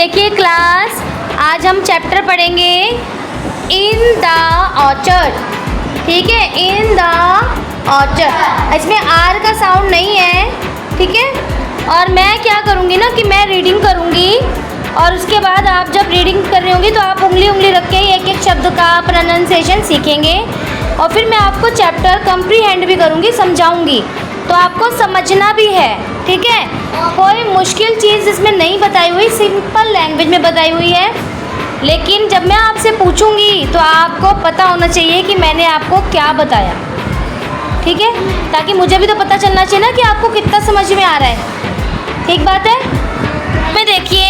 देखिए क्लास, आज हम चैप्टर पढ़ेंगे इन द ऑर्चर्ड। ठीक है, इन द ऑर्चर्ड। इसमें आर का साउंड नहीं है, ठीक है। और मैं क्या करूँगी ना कि मैं रीडिंग करूँगी और उसके बाद आप जब रीडिंग कर रही होंगी तो आप उंगली रख के एक एक शब्द का प्रोनाउंसिएशन सीखेंगे और फिर मैं आपको चैप्टर कंप्रीहेंड भी करूँगी, समझाऊँगी, तो आपको समझना भी है, ठीक है। कोई मुश्किल चीज़ इसमें नहीं बताई हुई, सिंपल लैंग्वेज में बताई हुई है। लेकिन जब मैं आपसे पूछूंगी तो आपको पता होना चाहिए कि मैंने आपको क्या बताया, ठीक है, ताकि मुझे भी तो पता चलना चाहिए ना कि आपको कितना समझ में आ रहा है। ठीक बात है। मैं देखिए,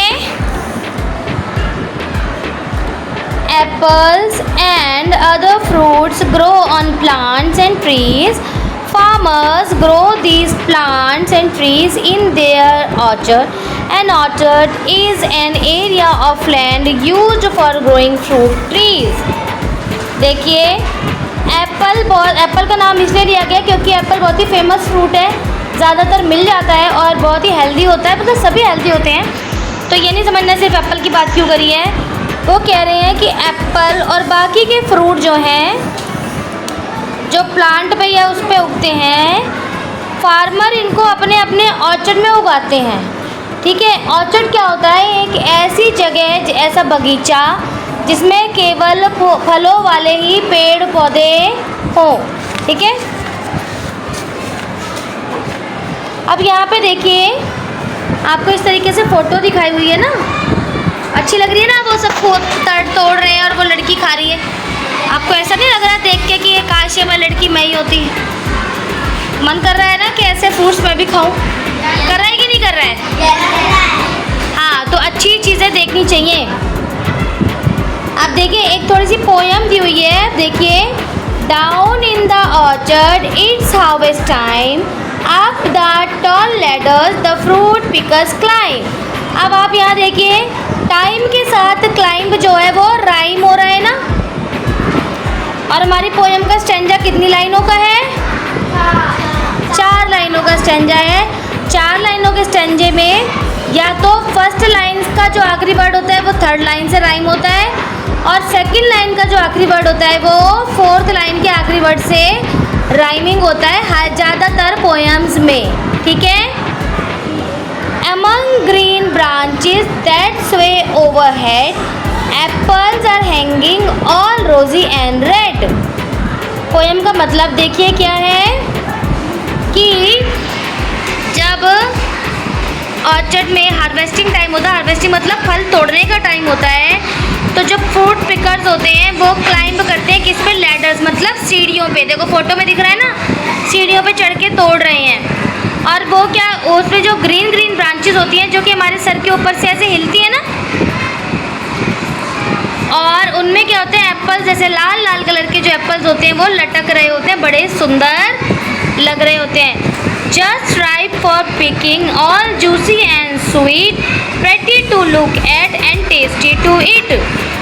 apples and other fruits grow on plants and trees. Farmers grow these plants and trees in their orchard. An orchard is an area of land used for growing fruit trees. देखिए, एप्पल का नाम इसलिए दिया गया क्योंकि Apple बहुत ही famous fruit है, ज़्यादातर मिल जाता है और बहुत ही हेल्दी होता है, मतलब सभी हेल्दी होते हैं। तो ये नहीं समझना सिर्फ एप्पल की बात क्यों करी है। वो कह रहे हैं कि एप्पल और बाकी के फ्रूट जो हैं, जो प्लांट पे या उस पे उगते हैं, फार्मर इनको अपने अपने ऑर्चर्ड में उगाते हैं, ठीक है। ऑर्चर्ड क्या होता है? एक ऐसी जगह, ऐसा बगीचा जिसमें केवल फलों वाले ही पेड़ पौधे हों, ठीक है। अब यहाँ पे देखिए, आपको इस तरीके से फ़ोटो दिखाई हुई है ना, अच्छी लग रही है ना। वो सब तोड़ रहे हैं और वो लड़की खा रही है। आपको ऐसा नहीं लग रहा देख के कि ये काश ये मैं लड़की मैं ही होती? मन कर रहा है ना कि ऐसे फ्रूट्स मैं भी खाऊं? कर रहा है कि नहीं कर रहा है? हाँ, तो अच्छी चीज़ें देखनी चाहिए। अब देखिए, एक थोड़ी सी पोयम दी हुई है, देखिए। Down in the orchard it's harvest time, up the tall ladders the fruit pickers climb. अब आप यहाँ देखिए, टाइम के साथ क्लाइंब जो है वो राइम हो रहा है ना। और हमारी पोएम का स्टैंजा कितनी लाइनों का है? 4 लाइनों का स्टैंजा है। 4 लाइनों के स्टैंजे में या तो फर्स्ट लाइन का जो आखिरी वर्ड होता है वो थर्ड लाइन से राइम होता है और सेकंड लाइन का जो आखिरी वर्ड होता है वो फोर्थ लाइन के आखिरी वर्ड से राइमिंग होता है ज़्यादातर पोएम्स में, ठीक है। Among green branches that sway overhead, apples are hanging all rosy and red. Poem का मतलब देखिए क्या है कि जब ऑर्चर्ड में हार्वेस्टिंग टाइम होता है, हार्वेस्टिंग मतलब फल तोड़ने का टाइम होता है, तो जो फ्रूट पिकर्स होते हैं वो क्लाइंब करते हैं किस पे? लैडर्स, मतलब सीढ़ियों पे। देखो फोटो में दिख रहा है ना, सीढ़ियों पे चढ़ के तोड़ रहे हैं। और वो क्या, उसमें जो ग्रीन ग्रीन ब्रांचेस होती हैं जो कि हमारे सर के ऊपर से ऐसे हिलती है ना, और उनमें क्या होते हैं? एप्पल्स, जैसे लाल लाल कलर के जो एप्पल्स होते हैं वो लटक रहे होते हैं, बड़े सुंदर लग रहे होते हैं। Just ripe for picking, all juicy and sweet, pretty to look at and tasty to eat.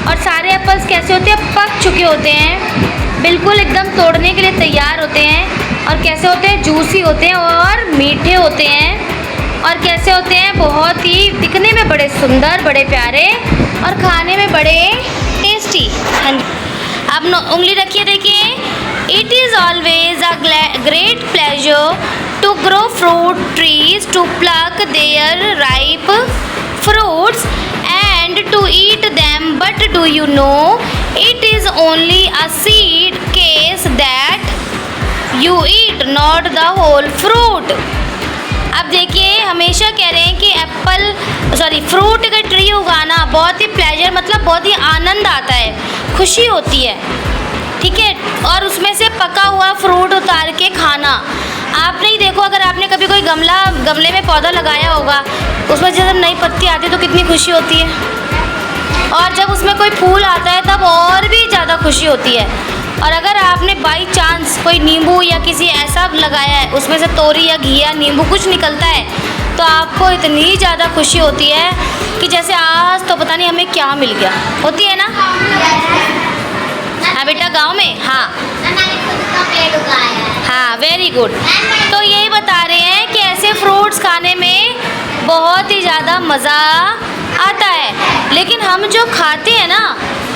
और सारे एप्पल्स कैसे होते हैं? पक चुके होते हैं, बिल्कुल एकदम तोड़ने के लिए तैयार होते हैं। और कैसे होते हैं? जूसी होते हैं और मीठे होते हैं। और कैसे होते हैं? बहुत ही दिखने में बड़े सुंदर, बड़े प्यारे और खाने में बड़े टेस्टी। हाँ जी, अब उंगली रखिए, देखिए। It is always a great pleasure to grow fruit trees, to pluck their ripe fruits and to eat them, but do you know it is only a seed case that you eat, not the whole fruit. अब देखिए, हमेशा कह रहे हैं कि fruit का tree उगाना बहुत ही प्लेजर, मतलब बहुत ही आनंद आता है, खुशी होती है, ठीक है। और उसमें से पका हुआ फ्रूट उतार के खाना। आपने ही देखो, अगर आपने कभी कोई गमले में पौधा लगाया होगा, उसमें जब नई पत्ती आती है तो कितनी खुशी होती है, और जब उसमें कोई फूल आता है तब और भी ज़्यादा खुशी होती है। और अगर आपने बाई चांस कोई नींबू या किसी ऐसा लगाया है, उसमें से तोरी या घी या नींबू कुछ निकलता है, तो आपको इतनी ज़्यादा खुशी होती है कि जैसे आज तो पता नहीं हमें क्या मिल गया, होती है ना। हाँ बेटा, गांव में। हाँ हाँ, वेरी गुड। तो यही बता रहे हैं कि ऐसे फ्रूट्स खाने में बहुत ही ज़्यादा मज़ा आता है, लेकिन हम जो खाते हैं ना,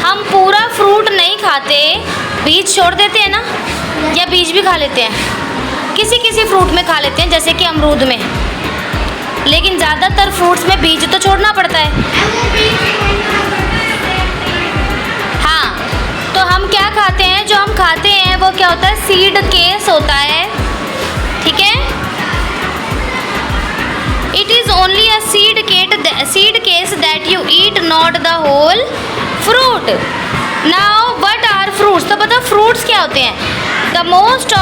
हम पूरा फ्रूट नहीं खाते, बीज छोड़ देते हैं ना, या बीज भी खा लेते हैं, किसी किसी फ्रूट में खा लेते हैं, जैसे कि अमरूद में, लेकिन ज़्यादातर फ्रूट्स में बीज तो छोड़ना पड़ता है। हाँ, तो हम क्या खाते हैं, जो हम खाते हैं वो क्या होता है, सीड केस होता है, ठीक है। It is only a seed case that you eat, not the whole fruit. Now what are fruits, तो पता फ्रूट्स क्या होते हैं। The most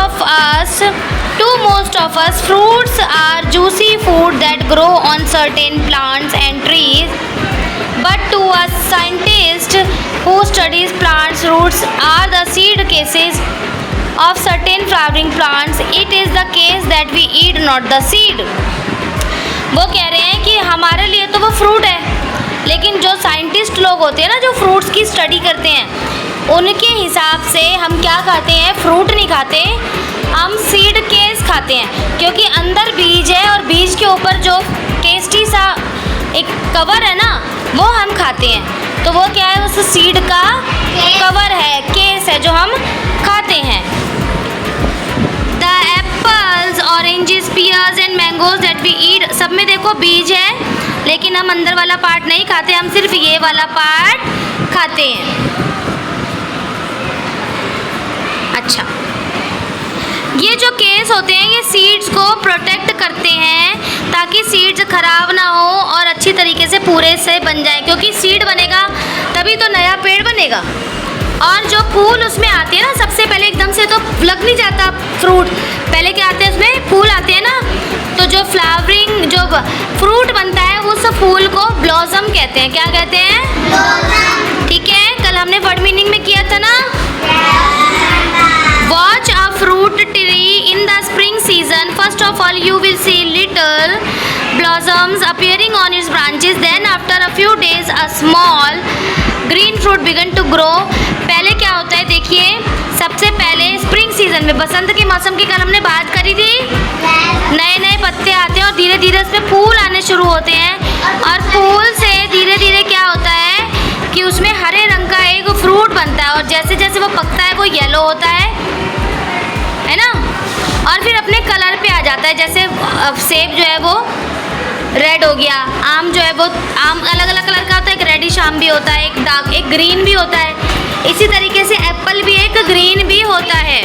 of us fruits are juicy food that grow on certain plants and trees, but to a scientist who studies plants roots are the seed cases of certain flowering plants. It is the case that we eat, not the seed. वो कह रहे हैं कि हमारे लिए तो वो fruit है, लेकिन जो साइंटिस्ट लोग होते हैं ना, जो फ्रूट्स की स्टडी करते हैं, उनके हिसाब से हम क्या खाते हैं, फ्रूट नहीं खाते, हम सीड केस खाते हैं, क्योंकि अंदर बीज है और बीज के ऊपर जो टेस्टी सा एक कवर है ना, वो हम खाते हैं। तो वो क्या है, उस सीड का कवर है, केस है, जो हम खाते हैं। The apples, oranges, pears and mangoes that we eat, सब में देखो बीज है, लेकिन हम अंदर वाला पार्ट नहीं खाते, हम सिर्फ ये वाला पार्ट खाते हैं। अच्छा, ये जो केस होते हैं, ये सीड्स को प्रोटेक्ट करते हैं ताकि सीड्स ख़राब ना हो और अच्छी तरीके से पूरे से बन जाए, क्योंकि सीड बनेगा तभी तो नया पेड़ बनेगा। और जो फूल उसमें आते हैं ना, सबसे पहले एकदम से तो लग नहीं जाता फ्रूट, पहले क्या आते हैं, उसमें फूल आते हैं ना, तो जो फ्लावरिंग जो फ्रूट बनता है उस फूल को ब्लॉसम कहते हैं। क्या कहते हैं, ठीक है, कल हमने वर्ड मीनिंग में किया था ना। Watch a fruit tree in the spring season. First of all, you will see little blossoms appearing on its branches. Then, after a few days, a small green fruit begin to grow. पहले क्या होता है, देखिए, सबसे पहले spring season में, बसंत के मौसम की कल हमने बात करी थी, नए नए पत्ते आते हैं और धीरे धीरे उसमें फूल आने शुरू होते हैं, और फूल से धीरे धीरे क्या होता है कि उसमें हरे रंग का एक फ्रूट बनता है, और जैसे जैसे वो पकता है वो येलो होता है ना, और फिर अपने कलर पे आ जाता है। जैसे सेब जो है वो रेड हो गया, आम जो है वो, आम अलग अलग कलर का होता है, एक रेडिश आम भी होता है, एक डार्क, एक ग्रीन भी होता है, इसी तरीके से एप्पल भी एक ग्रीन भी होता है।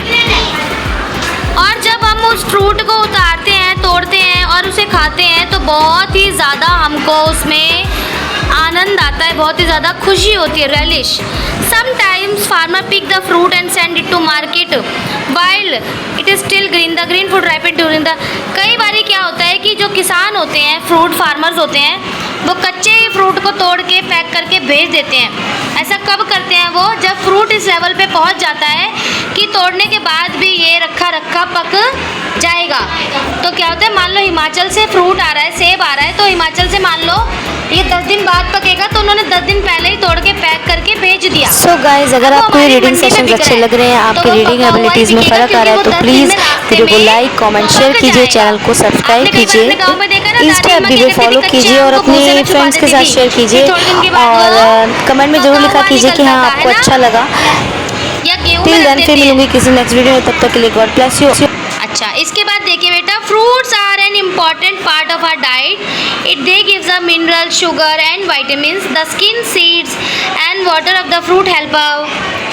और जब हम उस फ्रूट को उतारते हैं, तोड़ते हैं और उसे खाते हैं, तो बहुत ही ज़्यादा हमको उसमें आनंद आता है, बहुत ही ज़्यादा खुशी होती है, relish. Sometimes farmer pick the fruit and send it to market while it is still green. The green fruit ripen during the. कई बारी क्या होता है कि जो किसान होते हैं, फ्रूट फार्मर्स होते हैं, वो कच्चे फ्रूट को तोड़ के पैक करके भेज देते हैं। ऐसा कब करते हैं वो, जब फ्रूट इस लेवल पे पहुंच जाता है कि तोड़ने के बाद भी ये रखा रखा पक जाएगा। तो क्या होता है, मान लो हिमाचल से फ्रूट आ रहा है, सेब आ रहा है, तो हिमाचल से मान लो ये 10 दिन बाद पकेगा, तो उन्होंने 10 दिन पहले ही तोड़ के पैक करके भेज दिया। सो गाइज, अगर आपको ये रीडिंग सेशंस अच्छे लग रहे हैं, आपकी रीडिंग एबिलिटीज़ में फ़र्क आ रहा है, तो प्लीज़ वीडियो को लाइक, कमेंट, शेयर कीजिए, चैनल को सब्सक्राइब कीजिए, इंस्टा FB पे फॉलो कीजिए और अपने फ्रेंड्स के साथ शेयर कीजिए, और कमेंट में ज़रूर लिखा कीजिए कि हाँ आपको अच्छा लगा। टिल देन फिर मिलूंगी किसी नेक्स्ट वीडियो में, तब तक के लिए गॉड ब्लेस यू। अच्छा, इसके बाद देखिए बेटा, fruits are an important part of our diet. It they gives a mineral, sugar and vitamins. The skin, seeds and water of the fruit help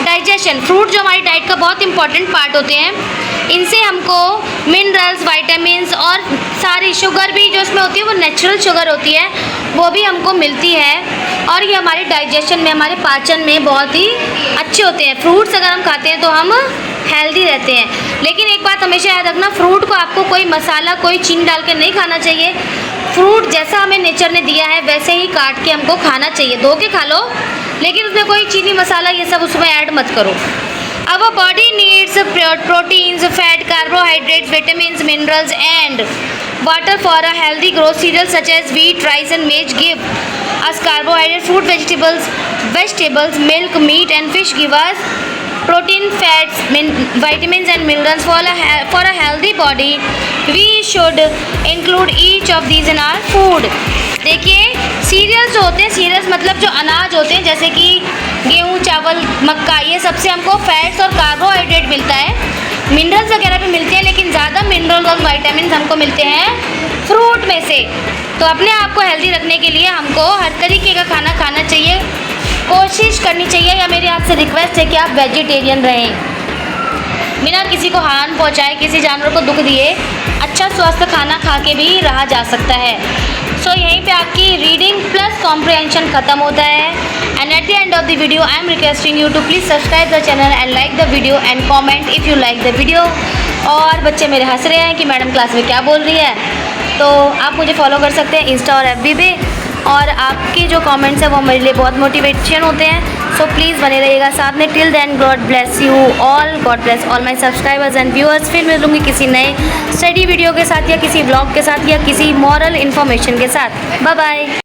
digestion. Fruit जो हमारी डाइट का बहुत important part होते हैं, इनसे हमको मिनरल्स, वाइटामिन्स और सारी शुगर भी जो इसमें होती है वो नेचुरल शुगर होती है, वो भी हमको मिलती है, और ये हमारे डाइजेशन में, हमारे पाचन में बहुत ही अच्छे होते हैं। फ्रूट्स अगर हम खाते हैं तो हम हेल्दी रहते हैं। लेकिन एक बात हमेशा याद रखना, फ्रूट को आपको कोई मसाला, कोई चीनी डाल के नहीं खाना चाहिए। फ्रूट जैसा हमें नेचर ने दिया है वैसे ही काट के हमको खाना चाहिए। धो के खा लो, लेकिन उसमें कोई चीनी, मसाला ये सब उसमें ऐड मत करो। Our body needs proteins, fat, carbohydrates, vitamins, minerals and water for a healthy growth. Cereals such as wheat, rice and maize give us carbohydrates. Fruit, vegetables, milk, meat and fish give us protein, fats, vitamins and minerals for a healthy body. We should include each of these in our food. देखिए serials जो होते हैं, serials मतलब जो अनाज होते हैं जैसे कि गेहूँ, चावल, मक्का, ये सबसे हमको फैट्स और कार्बोहाइड्रेट मिलता है। मिनरल्स वगैरह भी मिलते हैं, लेकिन ज़्यादा मिनरल्स और विटामिन हमको मिलते हैं फ्रूट में से। तो अपने आप को हेल्दी रखने के लिए हमको हर तरीके का खाना खाना चाहिए, कोशिश करनी चाहिए, या मेरी आपसे रिक्वेस्ट है कि आप वेजिटेरियन रहें, बिना किसी को हार्म पहुंचाए, किसी जानवर को दुख दिए अच्छा स्वस्थ खाना खा के भी रहा जा सकता है। सो यहीं पे आपकी रीडिंग प्लस कॉम्प्रिहेंशन ख़त्म होता है। And at the end of the video I am requesting you to please subscribe the channel and like the video and comment if you like the video. और बच्चे मेरे हंस रहे हैं कि मैडम क्लास में क्या बोल रही है, तो आप मुझे फॉलो कर सकते हैं इंस्टा और FB पे, और आपके जो कमेंट्स हैं वो मेरे लिए बहुत मोटिवेशन होते हैं। सो प्लीज़ बने रहिएगा साथ में। Till then God bless you all, God bless all my subscribers and viewers. फिर मिलूँगी किसी नए स्टडी वीडियो के साथ, या किसी ब्लॉग के साथ, या किसी मॉरल इन्फॉर्मेशन के साथ। Bye bye.